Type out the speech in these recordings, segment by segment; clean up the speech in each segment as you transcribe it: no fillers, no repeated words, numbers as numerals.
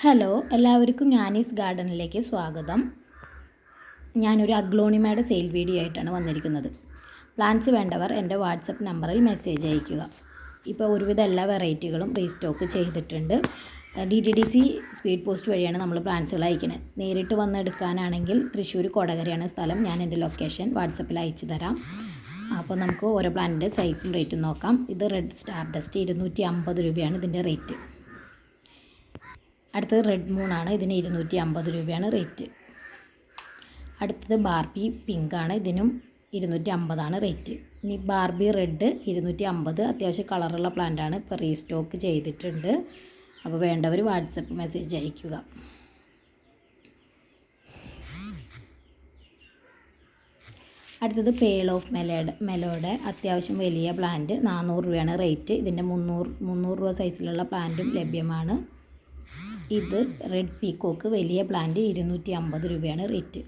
Hello, എല്ലാവർക്കും ഞാനീസ് ഗാർഡനിലേക്ക് സ്വാഗതം. ഞാനൊരു അഗ്ലോണിമയുടെ സെയിൽ വീഡിയോ ആയിട്ടാണ് വന്നിരിക്കുന്നത്. പ്ലാന്റ്സ് വേണ്ടവർ എൻ്റെ വാട്സപ്പ് നമ്പറിൽ മെസ്സേജ് അയയ്ക്കുക. ഇപ്പോൾ ഒരുവിധ എല്ലാ വെറൈറ്റികളും റീസ്റ്റോക്ക് ചെയ്തിട്ടുണ്ട്. DTDC സ്പീഡ് പോസ്റ്റ് വഴിയാണ് നമ്മൾ പ്ലാന്റ്സുകൾ അയക്കുന്നത്. നേരിട്ട് വന്നെടുക്കാനാണെങ്കിൽ തൃശ്ശൂർ കൊടകരയാണ് സ്ഥലം. ഞാൻ എൻ്റെ ലൊക്കേഷൻ വാട്സപ്പിൽ അയച്ചു തരാം. അപ്പോൾ നമുക്ക് ഓരോ പ്ലാന്റിൻ്റെ സൈസും റേറ്റും നോക്കാം. ഇത് റെഡ് സ്റ്റാർ ഡസ്റ്റ് 250 രൂപയാണ് ഇതിൻ്റെ റേറ്റ്. അടുത്തത് റെഡ് മൂണാണ്, ഇതിന് 250 രൂപയാണ് റേറ്റ്. അടുത്തത് ബാർബി പിങ്കാണ്, ഇതിനും 250 റേറ്റ്. ഇനി ബാർബി റെഡ് 250, അത്യാവശ്യം കളറുള്ള പ്ലാന്റാണ്, ഇപ്പോൾ റീസ്റ്റോക്ക് ചെയ്തിട്ടുണ്ട്. അപ്പോൾ വേണ്ടവർ വാട്സപ്പ് മെസ്സേജ് അയയ്ക്കുക. അടുത്തത് പേൾ ഓഫ് മെലോയുടെ അത്യാവശ്യം വലിയ പ്ലാന്റ് 400 രൂപയാണ് റേറ്റ്. ഇതിൻ്റെ 300 രൂപ സൈസിലുള്ള പ്ലാന്റും ലഭ്യമാണ്. ഇത് റെഡ് പീക്കോക്ക് വലിയ പ്ലാന്റ് 250 രൂപയാണ് റേറ്റ്.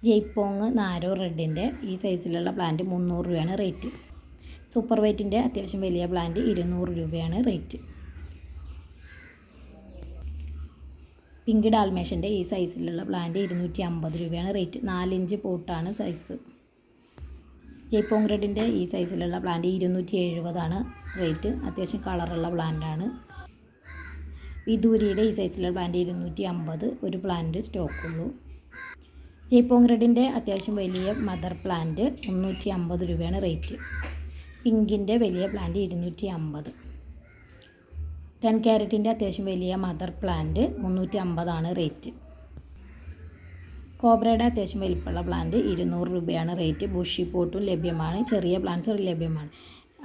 ജയ്പോങ് നാരോ റെഡിൻ്റെ ഈ സൈസിലുള്ള പ്ലാന്റ് 300 രൂപയാണ് റേറ്റ്. സൂപ്പർ വൈറ്റിൻ്റെ അത്യാവശ്യം വലിയ പ്ലാന്റ് 200 രൂപയാണ് റേറ്റ്. പിങ്ക് ഡാൽമേഷൻ്റെ ഈ സൈസിലുള്ള പ്ലാന്റ് 250 രൂപയാണ് റേറ്റ്. 4 ഇഞ്ച് പോട്ടാണ് സൈസ്. ജയ്പോങ് റെഡിൻ്റെ ഈ സൈസിലുള്ള പ്ലാന്റ് 270 റേറ്റ്. അത്യാവശ്യം കളറുള്ള പ്ലാന്റാണ്. വിദൂരിയുടെ ഈ സൈസിലുള്ള പ്ലാന്റ് 250, ഒരു പ്ലാന്റ് സ്റ്റോക്കുള്ളൂ. ജയ്പോങ് റെഡിൻ്റെ അത്യാവശ്യം വലിയ മദർ പ്ലാന്റ് 350 രൂപയാണ് റേറ്റ്. പിങ്കിൻ്റെ വലിയ പ്ലാന്റ് 250. 10 ക്യാരറ്റിൻ്റെ അത്യാവശ്യം വലിയ മദർ പ്ലാന്റ് 350 റേറ്റ്. കോബ്രയുടെ അത്യാവശ്യം വലിപ്പമുള്ള പ്ലാന്റ് 200 രൂപയാണ് റേറ്റ്. ബുഷി പോട്ടും ലഭ്യമാണ്, ചെറിയ പ്ലാന്റ്സും ലഭ്യമാണ്.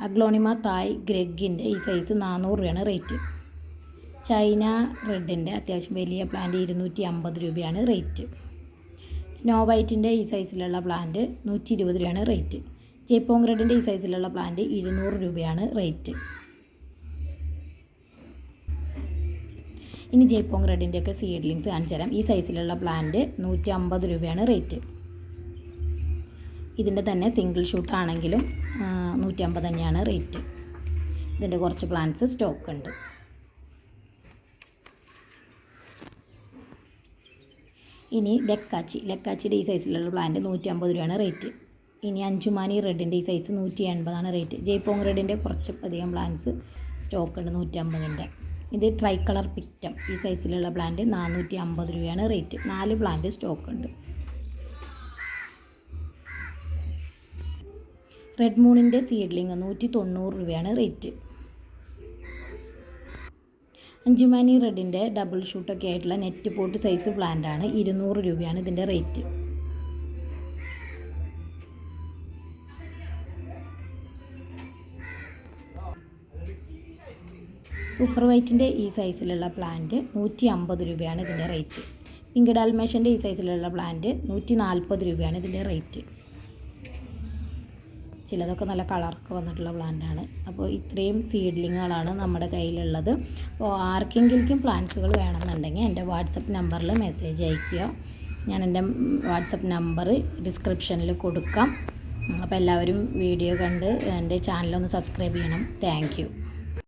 അഗ്ലോണിമ തായ് ഗ്രെഗിൻ്റെ ഈ സൈസ് 400 രൂപയാണ് റേറ്റ്. ചൈന റെഡിൻ്റെ അത്യാവശ്യം വലിയ പ്ലാന്റ് 250 രൂപയാണ് റേറ്റ്. സ്നോ വൈറ്റിൻ്റെ ഈ സൈസിലുള്ള പ്ലാന്റ് 120 രൂപയാണ് റേറ്റ്. ജയ്പോങ് റെഡിൻ്റെ ഈ സൈസിലുള്ള പ്ലാന്റ് 200 രൂപയാണ് റേറ്റ്. ഇനി ജയ്പോങ് റെഡിൻ്റെയൊക്കെ സീഡ്ലിങ്സ് കാണിച്ചു തരാം. ഈ സൈസിലുള്ള പ്ലാന്റ് 150 രൂപയാണ് റേറ്റ്. ഇതിൻ്റെ തന്നെ സിംഗിൾ ഷൂട്ട് ആണെങ്കിലും 150 തന്നെയാണ് റേറ്റ്. ഇതിൻ്റെ കുറച്ച് പ്ലാന്റ്സ് സ്റ്റോക്ക് ഉണ്ട്. ഇനി ലക്കാച്ചിയുടെ ഈ സൈസിലുള്ള പ്ലാന്റ് 150 രൂപയാണ് റേറ്റ്. ഇനി അഞ്ചുമാനി റെഡിൻ്റെ ഈ സൈസ് 180 റേറ്റ്. ജയ്പോങ് റെഡിൻ്റെ കുറച്ച് അധികം പ്ലാന്റ്സ് സ്റ്റോക്ക് ഉണ്ട് 150. ഇത് ട്രൈ കളർ പിക്റ്റം ഈ സൈസിലുള്ള പ്ലാന്റ് 450 രൂപയാണ് റേറ്റ്. 4 പ്ലാന്റ് സ്റ്റോക്ക് ഉണ്ട്. റെഡ് മൂണിൻ്റെ സീഡ്ലിങ് 190 രൂപയാണ് റേറ്റ്. അഞ്ചുമാനി റെഡിൻ്റെ ഡബിൾ ഷൂട്ടൊക്കെ ആയിട്ടുള്ള നെറ്റ് പോട്ട് സൈസ് പ്ലാന്റാണ്, 200 രൂപയാണ് ഇതിൻ്റെ റേറ്റ്. സൂപ്പർ വൈറ്റിൻ്റെ ഈ സൈസിലുള്ള പ്ലാന്റ് 150 രൂപയാണ് ഇതിൻ്റെ റേറ്റ്. പിങ്ക് ഡാൽമേഷൻ്റെ ഈ സൈസിലുള്ള പ്ലാന്റ് 140 രൂപയാണ് ഇതിൻ്റെ റേറ്റ്. ചിലതൊക്കെ നല്ല കളർക്ക് വന്നിട്ടുള്ള പ്ലാന്റാണ്. അപ്പോൾ ഇത്രയും സീഡ്ലിങ്ങുകളാണ് നമ്മുടെ കയ്യിലുള്ളത്. അപ്പോൾ ആർക്കെങ്കിലും പ്ലാന്റ്സുകൾ വേണമെന്നുണ്ടെങ്കിൽ എൻ്റെ വാട്സപ്പ് നമ്പറിൽ മെസ്സേജ് അയയ്ക്കുക. ഞാൻ എൻ്റെ വാട്സപ്പ് നമ്പർ ഡിസ്ക്രിപ്ഷനിൽ കൊടുക്കാം. അപ്പോൾ എല്ലാവരും വീഡിയോ കണ്ട് എൻ്റെ ചാനലൊന്ന് സബ്സ്ക്രൈബ് ചെയ്യണം. Thank you.